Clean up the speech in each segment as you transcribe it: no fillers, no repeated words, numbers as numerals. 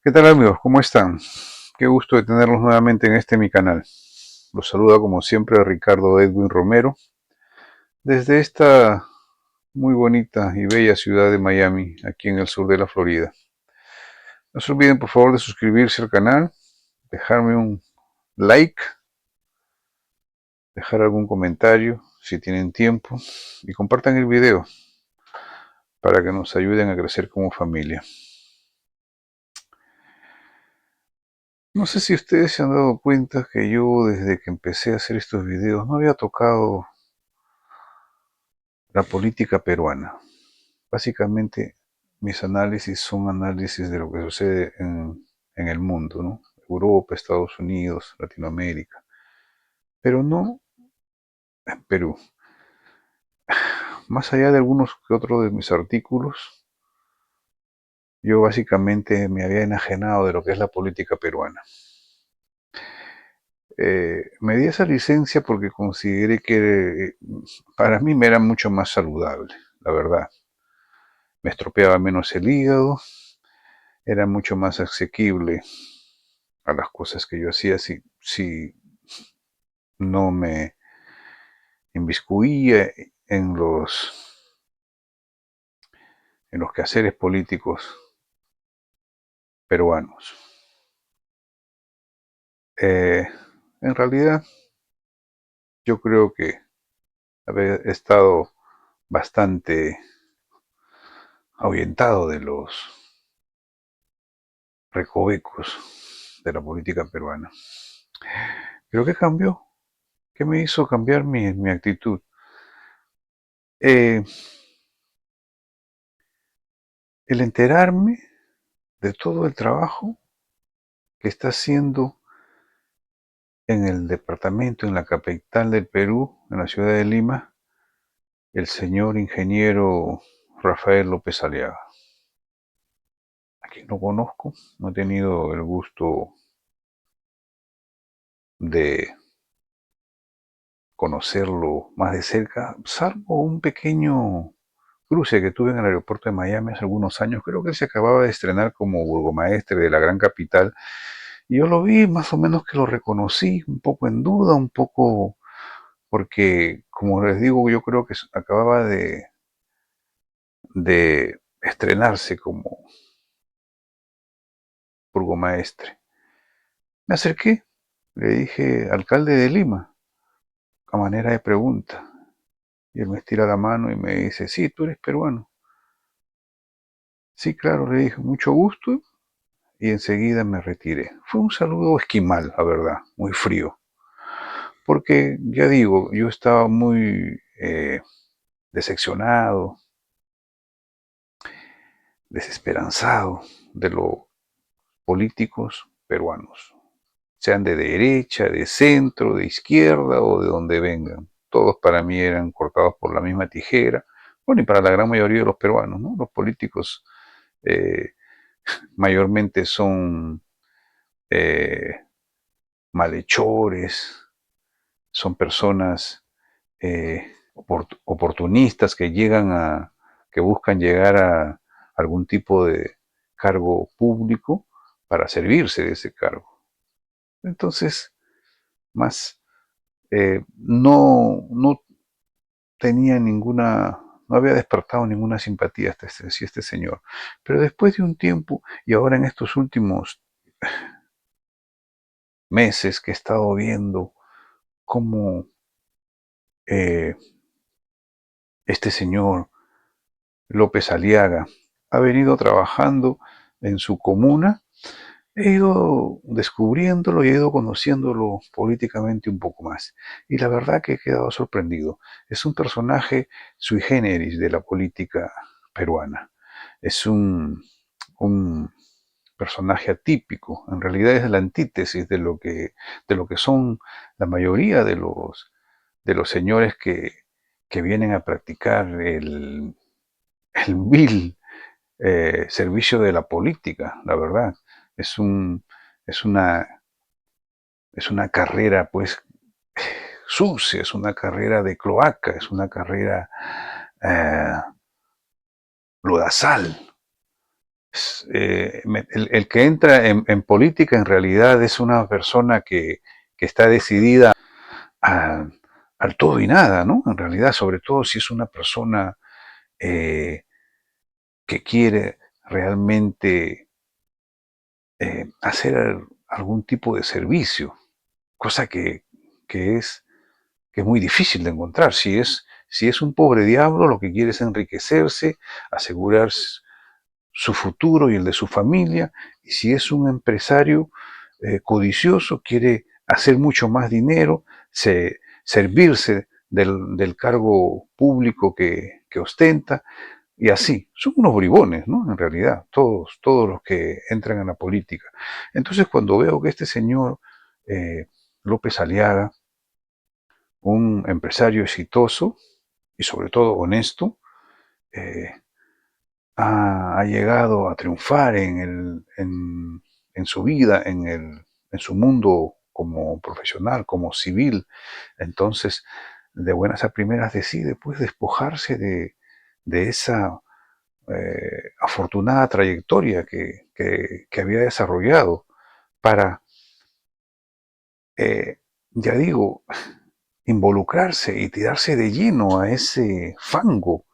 ¿Qué tal amigos? ¿Cómo están? Qué gusto de tenerlos nuevamente en mi canal. Los saluda como siempre Ricardo Edwin Romero desde esta muy bonita y bella ciudad de Miami, aquí en el sur de la Florida. No se olviden por favor de suscribirse al canal, dejarme un like, dejar algún comentario si tienen tiempo y compartan el video para que nos ayuden a crecer como familia. No sé si ustedes se han dado cuenta que yo desde que empecé a hacer estos videos no había tocado la política peruana. Básicamente mis análisis son análisis de lo que sucede en el mundo, ¿no? Europa, Estados Unidos, Latinoamérica, pero no en Perú. Más allá de algunos que otros de mis artículos, yo básicamente me había enajenado de lo que es la política peruana. Me di esa licencia porque consideré que para mí me era mucho más saludable, la verdad. Me estropeaba menos el hígado, era mucho más asequible a las cosas que yo hacía si no me inmiscuía en los quehaceres políticos peruanos. Eh, en realidad, yo creo que había estado bastante ahuyentado de los recovecos de la política peruana. ¿Pero qué cambió? ¿Qué me hizo cambiar mi actitud? Eh, el enterarme de todo el trabajo que está haciendo en el departamento, en la capital del Perú, en la ciudad de Lima, el señor ingeniero Rafael López Aliaga. A quien no conozco, no he tenido el gusto de conocerlo más de cerca, salvo un pequeño cruce que tuve en el aeropuerto de Miami hace algunos años. Creo que él se acababa de estrenar como burgomaestre de la gran capital. Y yo lo vi, más o menos que lo reconocí, un poco en duda, un poco porque, como les digo, yo creo que acababa de estrenarse como burgomaestre. Me acerqué, le dije, alcalde de Lima, a manera de pregunta. Y él me estira la mano y me dice, sí, tú eres peruano. Sí, claro, le dije, mucho gusto. Y enseguida me retiré. Fue un saludo esquimal, la verdad, muy frío. Porque, ya digo, yo estaba muy decepcionado, desesperanzado de los políticos peruanos, sean de derecha, de centro, de izquierda o de donde vengan. Todos para mí eran cortados por la misma tijera. Bueno, y para la gran mayoría de los peruanos, ¿no? Los políticos eh, mayormente son eh, malhechores, son personas oportunistas que que buscan llegar a algún tipo de cargo público para servirse de ese cargo. Entonces, más no tenía ninguna, no había despertado ninguna simpatía hacia este señor. Pero después de un tiempo, y ahora en estos últimos meses que he estado viendo cómo eh, este señor López Aliaga ha venido trabajando en su comuna, he ido descubriéndolo y he ido conociéndolo políticamente un poco más. Y la verdad que he quedado sorprendido. Es un personaje sui generis de la política peruana. Es un personaje atípico. En realidad es la antítesis de lo que son la mayoría de los señores que vienen a practicar el vil servicio de la política, la verdad. Es un, es una, es una carrera, pues, sucia, es una carrera de cloaca, es una carrera lodazal. El que entra en política en realidad es una persona que está decidida a- al todo y nada, ¿no? En realidad, sobre todo si es una persona eh, que quiere realmente hacer algún tipo de servicio, cosa que es, que es muy difícil de encontrar. Si es un pobre diablo, lo que quiere es enriquecerse, asegurar su futuro y el de su familia, y si es un empresario codicioso, quiere hacer mucho más dinero, servirse del cargo público que ostenta, y así. Son unos bribones, ¿no? En realidad, todos los que entran en la política. Entonces, cuando veo que este señor eh, López Aliaga, un empresario exitoso y sobre todo honesto, eh, ha llegado a triunfar en su vida, en su mundo como profesional, como civil. Entonces, de buenas a primeras decide pues despojarse de esa afortunada trayectoria que había desarrollado para, eh, ya digo, involucrarse y tirarse de lleno a ese fango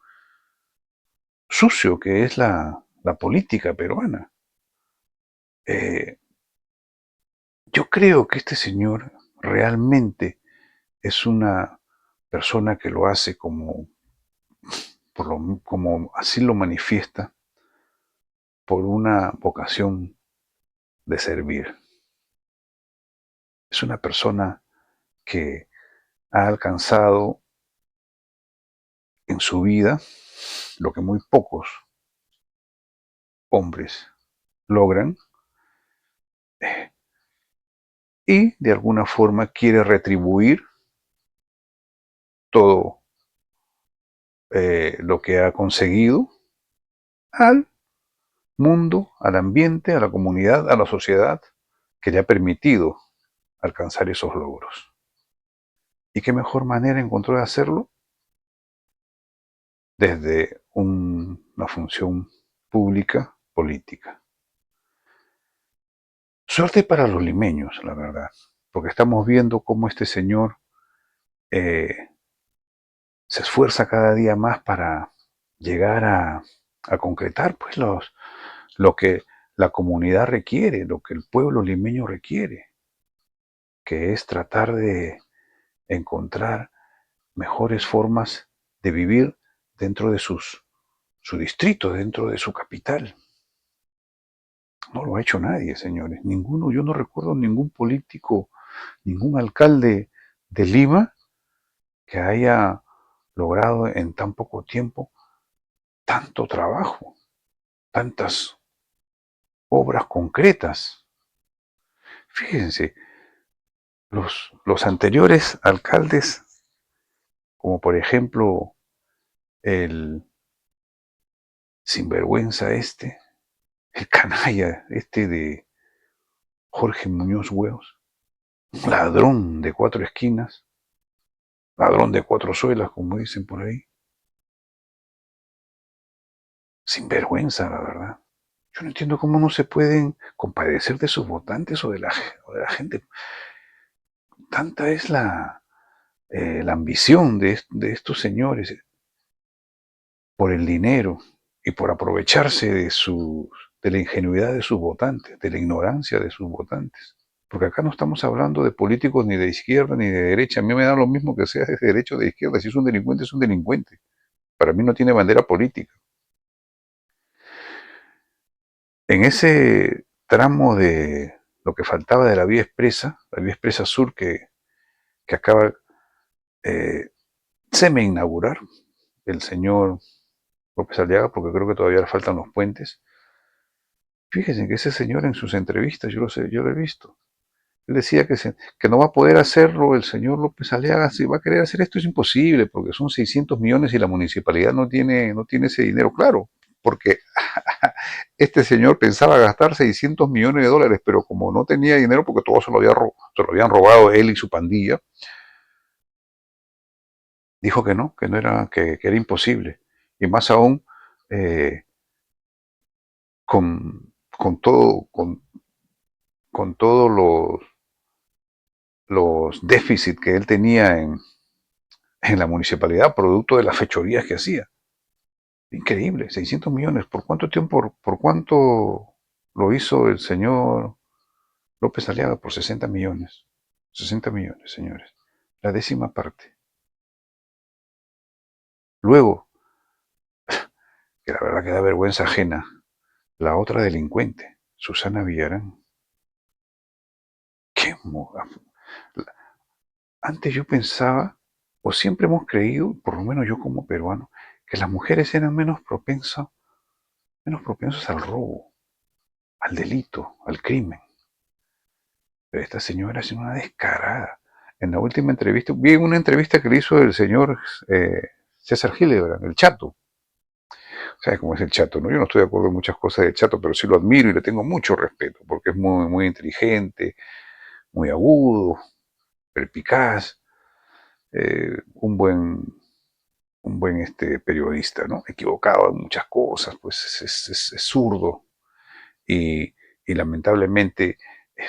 sucio que es la política peruana. Eh, yo creo que este señor realmente es una persona que lo hace como así lo manifiesta, por una vocación de servir. Es una persona que ha alcanzado en su vida lo que muy pocos hombres logran, y de alguna forma quiere retribuir todo lo que ha conseguido al mundo, al ambiente, a la comunidad, a la sociedad que le ha permitido alcanzar esos logros. ¿Y qué mejor manera encontró de hacerlo? Desde una función pública política. Suerte para los limeños, la verdad, porque estamos viendo cómo este señor eh, se esfuerza cada día más para llegar a concretar pues lo que la comunidad requiere, lo que el pueblo limeño requiere, que es tratar de encontrar mejores formas de vivir dentro de su distrito, dentro de su capital. No lo ha hecho nadie, señores. Ninguno, yo no recuerdo ningún político, ningún alcalde de Lima que haya logrado en tan poco tiempo tanto trabajo, tantas obras concretas. Fíjense, los anteriores alcaldes, como por ejemplo el sinvergüenza este, el canalla este de Jorge Muñoz Hueos, ladrón de cuatro esquinas, ladrón de cuatro suelas, como dicen por ahí, sinvergüenza, la verdad. Yo no entiendo cómo no se pueden compadecer de sus votantes o de la gente. Tanta es la ambición de estos señores por el dinero y por aprovecharse de la ingenuidad de sus votantes, de la ignorancia de sus votantes. Porque acá no estamos hablando de políticos ni de izquierda ni de derecha. A mí me da lo mismo que sea de derecha o de izquierda. Si es un delincuente, es un delincuente. Para mí no tiene bandera política. En ese tramo de lo que faltaba de la vía expresa sur que acaba semi-inaugurar el señor López Aliaga, porque creo que todavía le faltan los puentes. Fíjense que ese señor en sus entrevistas, yo lo sé, yo lo he visto. Él decía que no va a poder hacerlo el señor López Aliaga. Si va a querer hacer esto es imposible, porque son 600 millones y la municipalidad no tiene ese dinero. Claro, porque este señor pensaba gastar 600 millones de dólares, pero como no tenía dinero, porque todo se lo habían robado él y su pandilla, dijo que no era, que era imposible. Y más aún, eh, con todo, con todos los déficits que él tenía en la municipalidad, producto de las fechorías que hacía. Increíble, 600 millones. ¿Por cuánto tiempo, por cuánto lo hizo el señor López Aliaga? Por 60 millones. 60 millones, señores. La décima parte. Luego, que la verdad que da vergüenza ajena, la otra delincuente, Susana Villarán. ¿Qué Antes yo pensaba, o siempre hemos creído, por lo menos yo como peruano, que las mujeres eran menos propensos al robo, al delito, al crimen. Pero esta señora es una descarada. En la última entrevista, vi una entrevista que le hizo el señor César Hildebrand, el Chato. ¿Sabes cómo es el Chato? ¿No? Yo no estoy de acuerdo en muchas cosas del Chato, pero sí lo admiro y le tengo mucho respeto, porque es muy, muy inteligente, muy agudo, perspicaz, un buen periodista, ¿no? Equivocado en muchas cosas, pues es zurdo y lamentablemente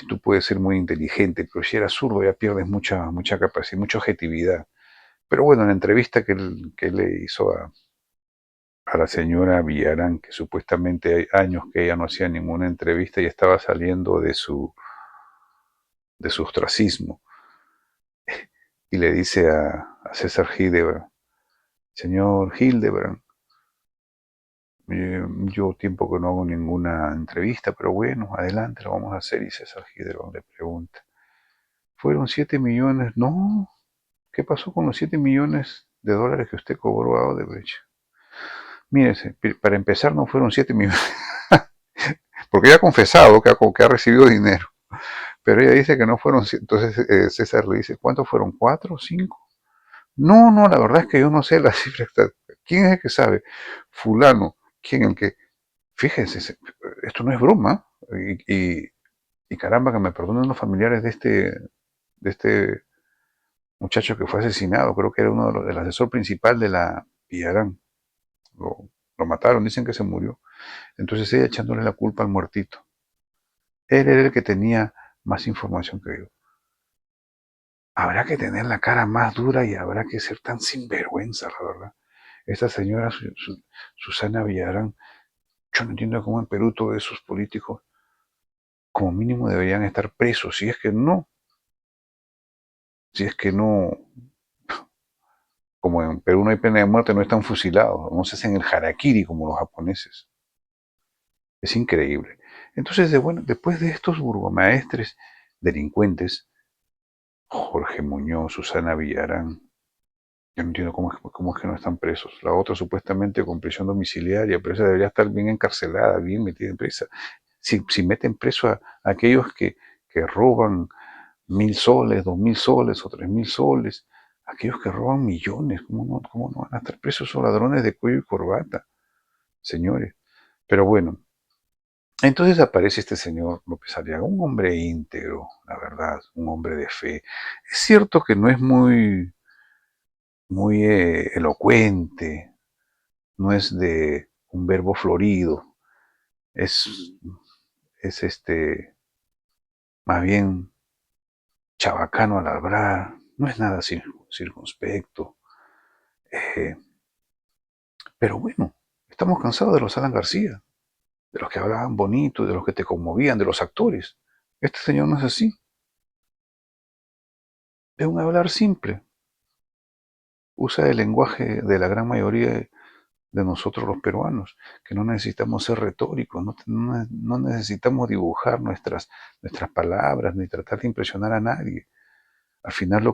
tú puedes ser muy inteligente, pero si eres zurdo ya pierdes mucha capacidad, mucha objetividad. Pero bueno, en la entrevista que él le hizo a la señora Villarán, que supuestamente hay años que ella no hacía ninguna entrevista y estaba saliendo de su ostracismo, y le dice a César Hildebrand, señor Hildebrand, yo tiempo que no hago ninguna entrevista, pero bueno, adelante, lo vamos a hacer. Y César Hildebrand le pregunta, ¿fueron 7 millones? No, ¿qué pasó con los 7 millones de dólares que usted cobró a Odebrecht? Mírese, para empezar no fueron 7 millones, porque ella ha confesado que ha recibido dinero, pero ella dice que no fueron. Entonces César le dice, ¿cuántos fueron? ¿4? ¿5? No, no, la verdad es que yo no sé la cifra exacta. ¿Quién es el que sabe? Fulano. ¿Quién el que? Fíjense, esto no es broma. Y caramba, que me perdonen los familiares de este muchacho que fue asesinado. Creo que era uno del asesor principal de la Villarán. Lo mataron, dicen que se murió. Entonces ella echándole la culpa al muertito. Él era el que tenía más información que yo. Habrá que tener la cara más dura y habrá que ser tan sinvergüenza, la verdad. Esta señora Susana Villarán, yo no entiendo cómo en Perú todos esos políticos como mínimo deberían estar presos, si es que no, como en Perú no hay pena de muerte, no están fusilados, no se hacen el harakiri como los japoneses. Es increíble. Entonces, bueno, después de estos burgomaestres delincuentes, Jorge Muñoz, Susana Villarán, yo no entiendo cómo es que no están presos. La otra supuestamente con prisión domiciliaria, pero esa debería estar bien encarcelada, bien metida en presa. Si meten preso a aquellos que roban 1.000 soles, 2.000 soles o 3.000 soles, aquellos que roban millones, ¿cómo no van a estar presos esos ladrones de cuello y corbata, señores? Pero bueno, entonces aparece este señor López Aliaga, un hombre íntegro, la verdad, un hombre de fe. Es cierto que no es muy elocuente, no es de un verbo florido, es, es más bien chabacano al hablar, no es nada circunspecto. eh, pero bueno, estamos cansados de los Alan García, de los que hablaban bonito, de los que te conmovían, de los actores. Este señor no es así, es un hablar simple, usa el lenguaje de la gran mayoría de nosotros los peruanos, que no necesitamos ser retóricos, no necesitamos dibujar nuestras palabras ni tratar de impresionar a nadie. Al final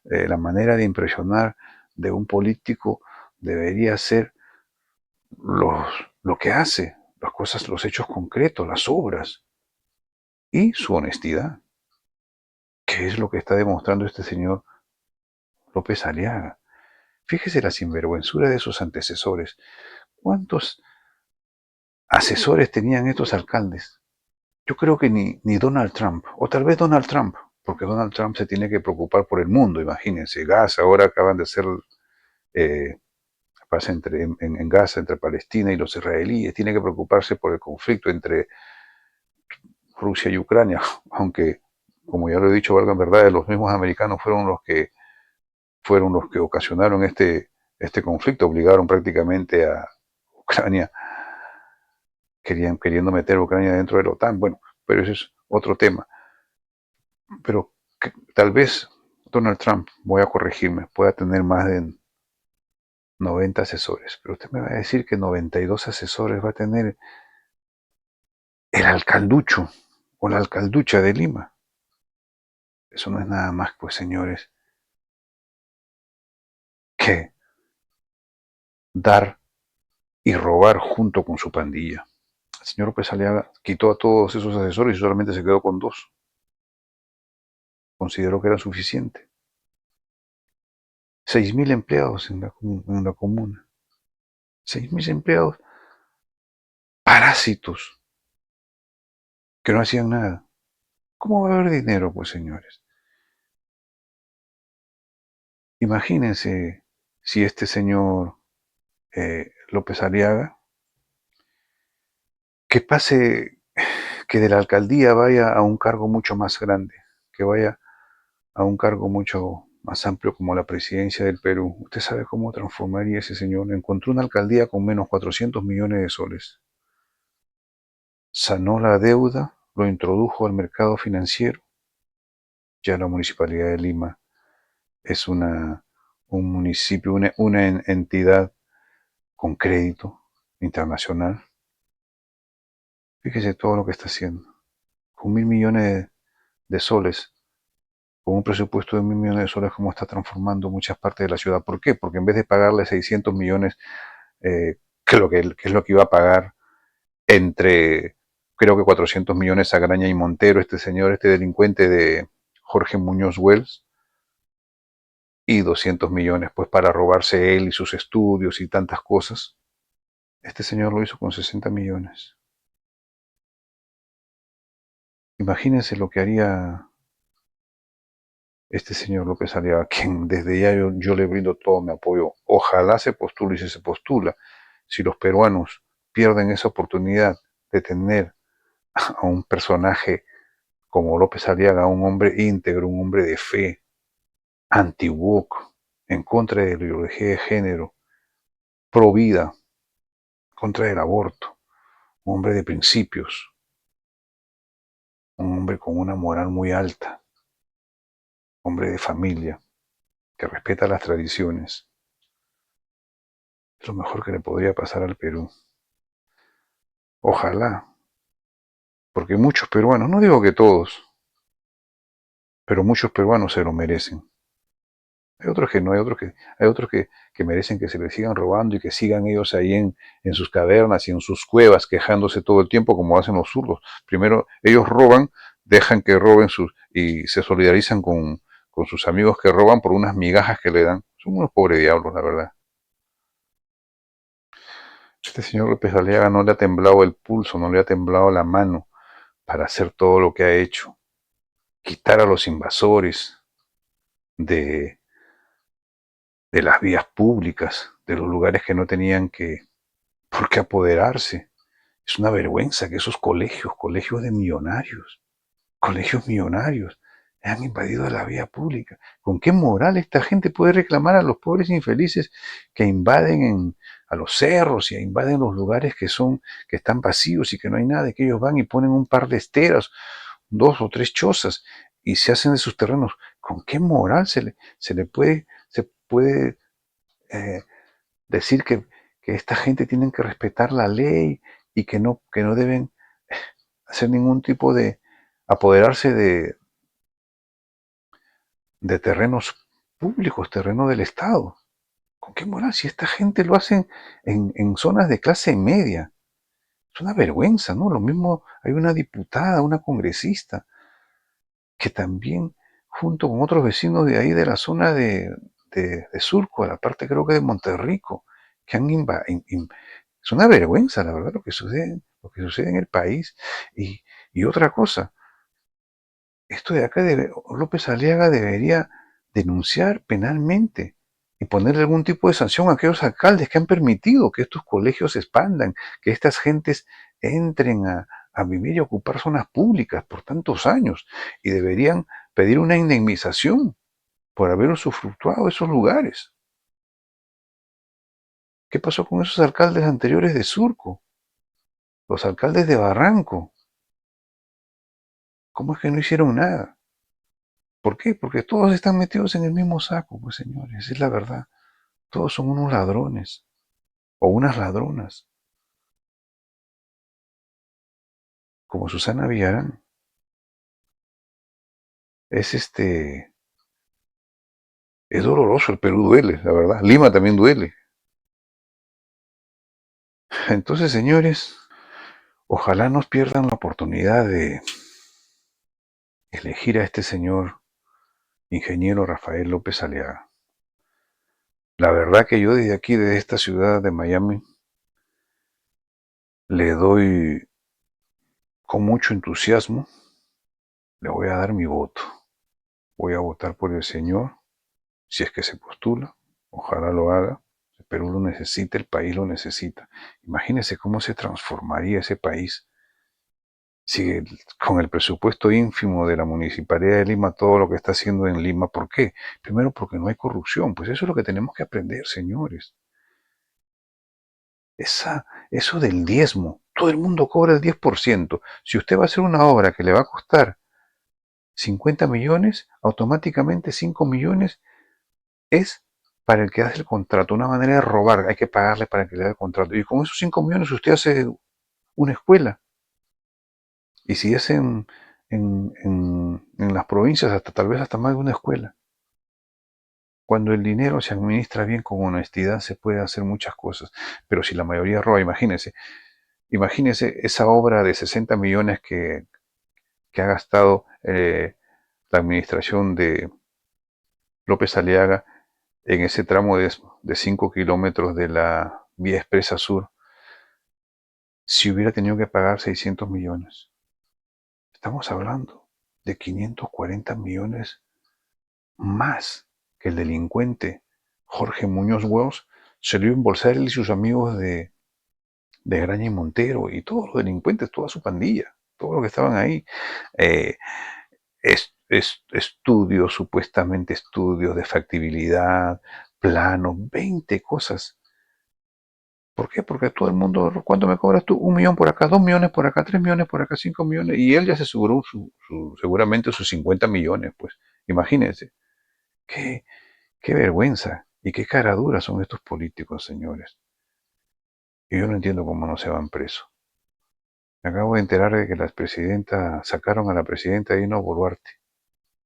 la manera de impresionar de un político debería ser los, lo que hace, las cosas, los hechos concretos, las obras y su honestidad, que es lo que está demostrando este señor López Aliaga. Fíjese la sinvergüenzura de sus antecesores. ¿Cuántos asesores tenían estos alcaldes? Yo creo que ni Donald Trump, o tal vez Donald Trump, porque Donald Trump se tiene que preocupar por el mundo, imagínense, Gaza, ahora acaban de ser pasa en Gaza, entre Palestina y los israelíes, tiene que preocuparse por el conflicto entre Rusia y Ucrania, aunque, como ya lo he dicho, valga en verdad, los mismos americanos fueron los que ocasionaron este conflicto, obligaron prácticamente a Ucrania, queriendo meter a Ucrania dentro de la OTAN. Bueno, pero ese es otro tema. Pero tal vez Donald Trump, voy a corregirme, pueda tener más de 90 asesores, pero usted me va a decir que 92 asesores va a tener el alcalducho o la alcalducha de Lima. Eso no es nada más, pues señores, que dar y robar junto con su pandilla. El señor López Aliaga quitó a todos esos asesores y solamente se quedó con 2. Consideró que era suficiente. 6.000 empleados en la comuna. 6.000 empleados parásitos que no hacían nada. ¿Cómo va a haber dinero, pues señores? Imagínense si este señor López Aliaga, que pase, que de la alcaldía vaya a un cargo mucho más grande, que vaya a un cargo mucho más amplio como la presidencia del Perú. ¿Usted sabe cómo transformaría ese señor? Encontró una alcaldía con menos 400 millones de soles. Sanó la deuda, lo introdujo al mercado financiero. Ya la Municipalidad de Lima es un municipio, una entidad con crédito internacional. Fíjese todo lo que está haciendo. Con 1.000 millones de soles, con un presupuesto de 1.000 millones de soles, cómo está transformando muchas partes de la ciudad. ¿Por qué? Porque en vez de pagarle 600 millones, que es lo que iba a pagar entre, creo que 400 millones a Graña y Montero, este señor, este delincuente de Jorge Muñoz Wells, y 200 millones pues para robarse él y sus estudios y tantas cosas. Este señor lo hizo con 60 millones. Imagínense lo que haría este señor López Aliaga, a quien desde ya yo le brindo todo mi apoyo. Ojalá se postule y si se postula, si los peruanos pierden esa oportunidad de tener a un personaje como López Aliaga, un hombre íntegro, un hombre de fe, anti-woke, en contra de la ideología de género, pro vida, contra del aborto, un hombre de principios, un hombre con una moral muy alta, hombre de familia, que respeta las tradiciones. Es lo mejor que le podría pasar al Perú. Ojalá, porque muchos peruanos, no digo que todos, pero muchos peruanos se lo merecen. Hay otros que no, hay otros que merecen que se les sigan robando y que sigan ellos ahí en sus cavernas y en sus cuevas quejándose todo el tiempo como hacen los zurdos. Primero ellos roban, dejan que roben y se solidarizan con sus amigos que roban por unas migajas que le dan. Son unos pobres diablos, la verdad. Este señor López Aliaga no le ha temblado el pulso, no le ha temblado la mano para hacer todo lo que ha hecho. Quitar a los invasores de, de las vías públicas, de los lugares que no tenían por qué apoderarse. Es una vergüenza que esos colegios de millonarios, colegios millonarios, han invadido la vía pública. ¿Con qué moral esta gente puede reclamar a los pobres infelices que invaden a los cerros y invaden los lugares que están vacíos y que no hay nada, que ellos van y ponen un par de esteras, 2 o 3 chozas y se hacen de sus terrenos? ¿Con qué moral se puede eh, decir que esta gente tiene que respetar la ley y que no deben hacer ningún tipo de apoderarse de terrenos públicos, terrenos del Estado? ¿Con qué moral? Si esta gente lo hacen en zonas de clase media. Es una vergüenza, ¿no? Lo mismo hay una diputada, una congresista, que también, junto con otros vecinos de ahí de la zona de Surco, a la parte creo que de Monterrico, que han es una vergüenza, la verdad, lo que sucede en el país. Y otra cosa, esto de acá, López Aliaga debería denunciar penalmente y ponerle algún tipo de sanción a aquellos alcaldes que han permitido que estos colegios se expandan, que estas gentes entren a vivir y ocupar zonas públicas por tantos años, y deberían pedir una indemnización por haber usufructuado esos lugares. ¿Qué pasó con esos alcaldes anteriores de Surco? Los alcaldes de Barranco. ¿Cómo es que no hicieron nada? ¿Por qué? Porque todos están metidos en el mismo saco, pues señores, es la verdad. Todos son unos ladrones o unas ladronas, como Susana Villarán. Es es doloroso, el Perú duele, la verdad. Lima también duele. Entonces, señores, ojalá nos pierdan la oportunidad de elegir a este señor ingeniero Rafael López Aliaga. La verdad que yo desde aquí, desde esta ciudad de Miami, le doy con mucho entusiasmo, le voy a dar mi voto. Voy a votar por el señor, si es que se postula. Ojalá lo haga. El Perú lo necesita, el país lo necesita. Imagínense cómo se transformaría ese país si con el presupuesto ínfimo de la Municipalidad de Lima, todo lo que está haciendo en Lima. ¿Por qué? Primero, porque no hay corrupción. Pues eso es lo que tenemos que aprender, señores. Eso del diezmo, todo el mundo cobra el 10%. Si usted va a hacer una obra que le va a costar 50 millones, automáticamente 5 millones es para el que hace el contrato. Una manera de robar, hay que pagarle para que le haga el contrato. Y con esos 5 millones usted hace una escuela. Y si es en las provincias, hasta tal vez hasta más de una escuela. Cuando el dinero se administra bien con honestidad, se puede hacer muchas cosas. Pero si la mayoría roba, imagínese esa obra de 60 millones que ha gastado la administración de López Aliaga en ese tramo de 5 kilómetros de la vía expresa sur, si hubiera tenido que pagar 600 millones. Estamos hablando de 540 millones más que el delincuente Jorge Muñoz Hueos se lo iba a embolsar él y sus amigos de Graña y Montero y todos los delincuentes, toda su pandilla, todos los que estaban ahí. Eh, estudios, supuestamente estudios de factibilidad, planos, 20 cosas. ¿Por qué? Porque todo el mundo, ¿cuánto me cobras tú? 1 millón por acá, 2 millones por acá, 3 millones por acá, 5 millones. Y él ya se aseguró seguramente sus 50 millones, pues. Imagínense. Qué, qué vergüenza y qué cara dura son estos políticos, señores. Y yo no entiendo cómo no se van presos. Me acabo de enterar de que sacaron a la presidenta Dina Boluarte.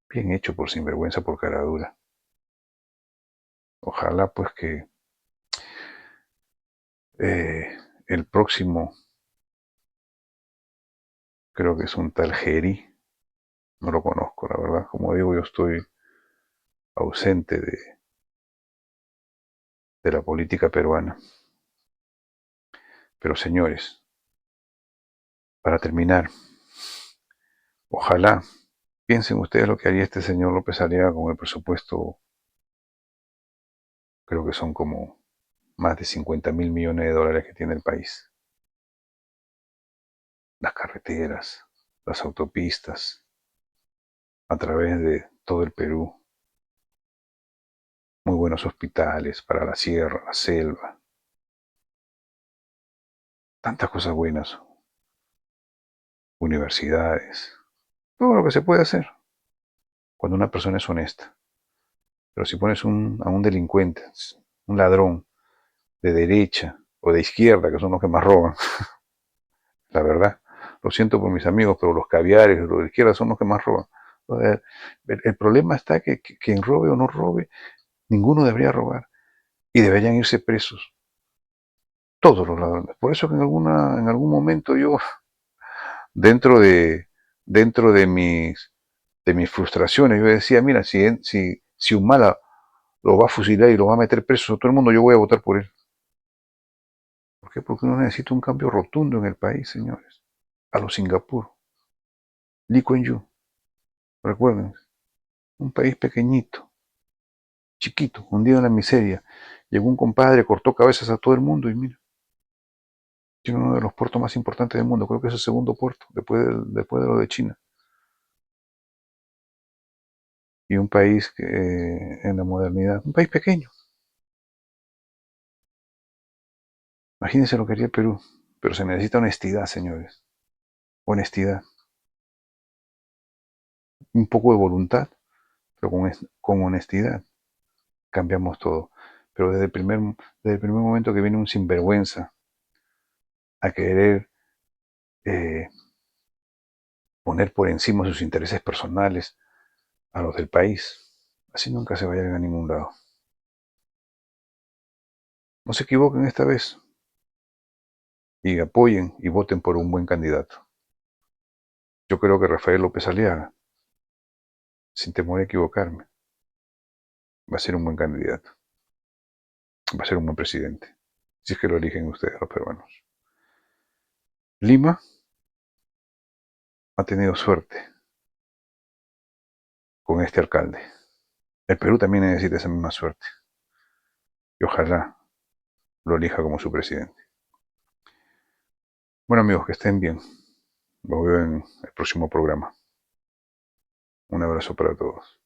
Bien hecho por sinvergüenza, por cara dura. Ojalá pues que el próximo, creo que es un tal Geri, no lo conozco, la verdad. Como digo, yo estoy ausente de la política peruana. Pero señores, para terminar, ojalá piensen ustedes lo que haría este señor López Aliaga con el presupuesto, creo que son como más de 50.000 millones de dólares que tiene el país. Las carreteras, las autopistas, a través de todo el Perú, muy buenos hospitales para la sierra, la selva, tantas cosas buenas, universidades, todo lo que se puede hacer cuando una persona es honesta. Pero si pones a un delincuente, un ladrón de derecha o de izquierda, que son los que más roban, la verdad, lo siento por mis amigos, pero los caviares, los de izquierda son los que más roban. El problema está que quien robe o no robe, ninguno debería robar y deberían irse presos todos los ladrones. Por eso que en algún momento yo, dentro de, dentro de mis frustraciones, yo decía, mira, si Humala lo va a fusilar y lo va a meter preso a todo el mundo, yo voy a votar por él. ¿Por qué? Porque uno necesita un cambio rotundo en el país, señores. A los Singapur, Lee Kuan Yew, recuerden, un país pequeñito, chiquito, hundido en la miseria. Llegó un compadre, cortó cabezas a todo el mundo y mira, tiene uno de los puertos más importantes del mundo, creo que es el segundo puerto, después de lo de China. Y un país que, en la modernidad, un país pequeño. Imagínense lo que haría el Perú, pero se necesita honestidad, señores. Honestidad, un poco de voluntad, pero con honestidad cambiamos todo. Pero desde el primer momento que viene un sinvergüenza a querer eh, poner por encima sus intereses personales a los del país, así nunca se vayan a ningún lado. No se equivoquen esta vez y apoyen y voten por un buen candidato. Yo creo que Rafael López Aliaga, sin temor a equivocarme, va a ser un buen candidato, va a ser un buen presidente, si es que lo eligen ustedes los peruanos. Lima ha tenido suerte con este alcalde. El Perú también necesita esa misma suerte y ojalá lo elija como su presidente. Bueno amigos, que estén bien. Los veo en el próximo programa. Un abrazo para todos.